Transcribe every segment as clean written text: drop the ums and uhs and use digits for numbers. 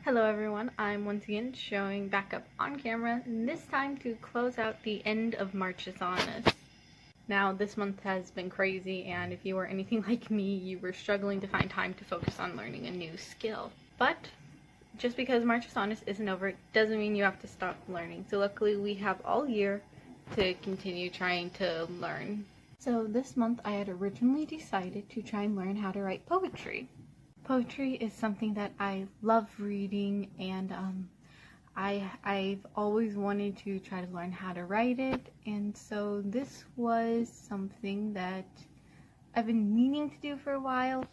Hello everyone, I'm once again showing back up on camera, this time to close out the end of Marchus-Annus. Now this month has been crazy, and if you were anything like me, you were struggling to find time to focus on learning a new skill. But just because Marchus-Annus isn't over doesn't mean you have to stop learning. So luckily we have all year to continue trying to learn. So this month I had originally decided to try and learn how to write poetry. Poetry is something that I love reading, and I've always wanted to try to learn how to write it, and so this was something that I've been meaning to do for a while,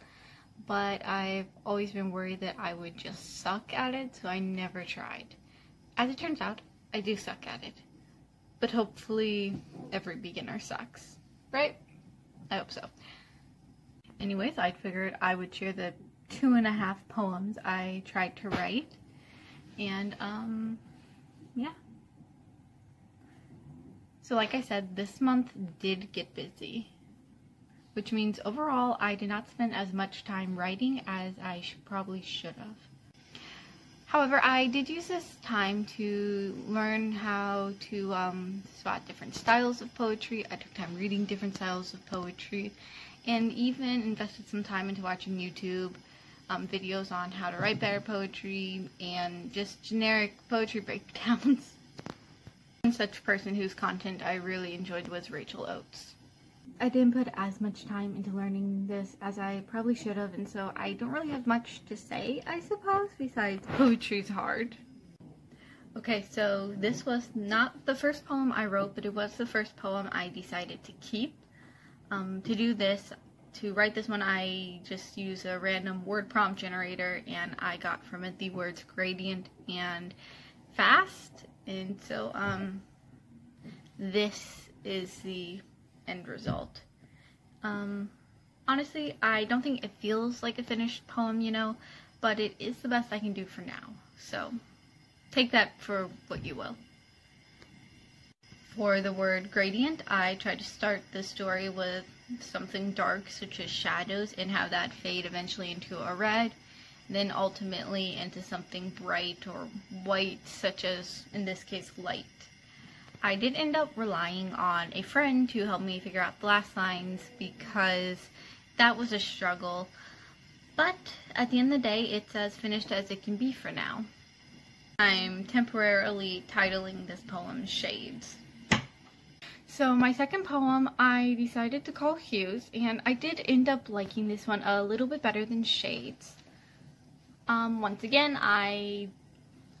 but I've always been worried that I would just suck at it, so I never tried. As it turns out, I do suck at it, but hopefully every beginner sucks, right? I hope so. Anyways, I figured I would share the 2.5 poems I tried to write, and yeah. So like I said, this month did get busy, which means overall I did not spend as much time writing as I probably should have. However, I did use this time to learn how to spot different styles of poetry. I took time reading different styles of poetry, and even invested some time into watching YouTube videos on how to write better poetry and just generic poetry breakdowns. One such person whose content I really enjoyed was Rachel Oates. I didn't put as much time into learning this as I probably should have, and so I don't really have much to say, I suppose, besides poetry's hard. Okay, so this was not the first poem I wrote, but it was the first poem I decided to keep. To write this one, I just used a random word prompt generator, and I got from it the words gradient and fast, and so this is the end result. Honestly, I don't think it feels like a finished poem, but it is the best I can do for now, so take that for what you will. For the word gradient, I tried to start the story with something dark such as shadows and have that fade eventually into a red, then ultimately into something bright or white, such as in this case light. I did end up relying on a friend to help me figure out the last lines because that was a struggle, but at the end of the day it's as finished as it can be for now. I'm temporarily titling this poem Shades. So my second poem I decided to call Hues, and I did end up liking this one a little bit better than Shades. Once again,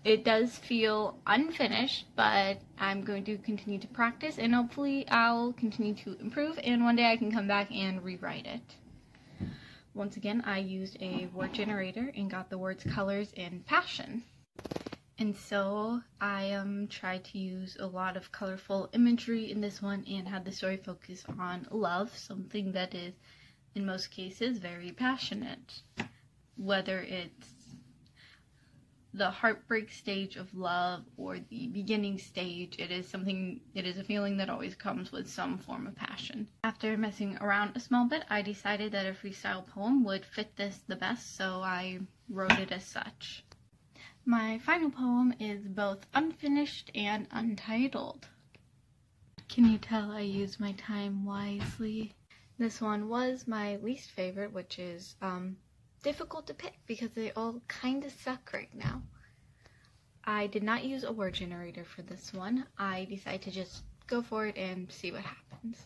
it does feel unfinished, but I'm going to continue to practice, and hopefully I'll continue to improve, and one day I can come back and rewrite it. Once again, I used a word generator and got the words colors and passion. And so I tried to use a lot of colorful imagery in this one and had the story focus on love, something that is, in most cases, very passionate. Whether it's the heartbreak stage of love or the beginning stage, it is a feeling that always comes with some form of passion. After messing around a small bit, I decided that a freestyle poem would fit this the best, so I wrote it as such. My final poem is both unfinished and untitled. Can you tell I used my time wisely? This one was my least favorite, which is difficult to pick because they all kind of suck right now. I did not use a word generator for this one. I decided to just go for it and see what happens.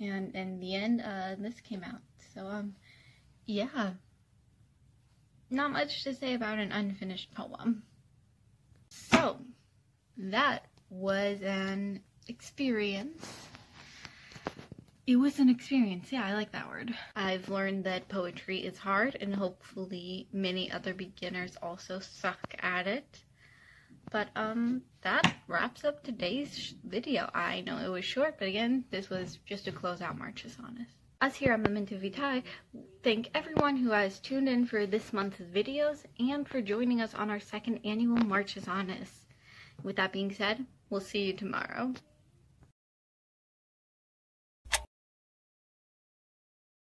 And in the end, this came out. So, yeah. Not much to say about an unfinished poem. So, that was an experience. It was an experience, yeah, I like that word. I've learned that poetry is hard, and hopefully many other beginners also suck at it. But that wraps up today's video. I know it was short, but again, this was just to close out Marchus-Annus. Us here at Memento Vitae thank everyone who has tuned in for this month's videos and for joining us on our second annual Marchus-Annus. With that being said, we'll see you tomorrow.